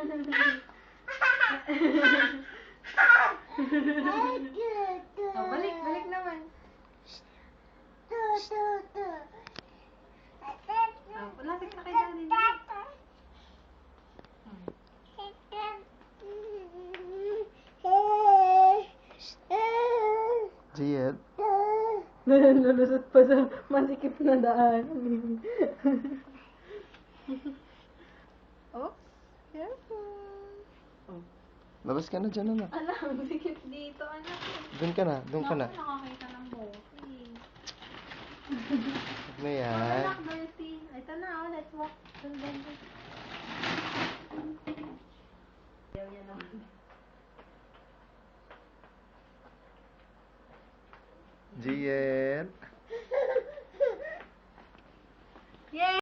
Oh, balik naman. Oh, lapit ka kay daddy. Gian. Nalusot pa sa masikip na daan. Oh, careful. Oh. Labas ka na dyan, anak. Alam, sikip dito, anak. Doon ka na, doon ka na. Naku, nakakita ng bokeh. Huwag na yan. Anak, dirty. Ito na, oh, let's walk. Doon. Ayaw niya naman. Gian. Yay!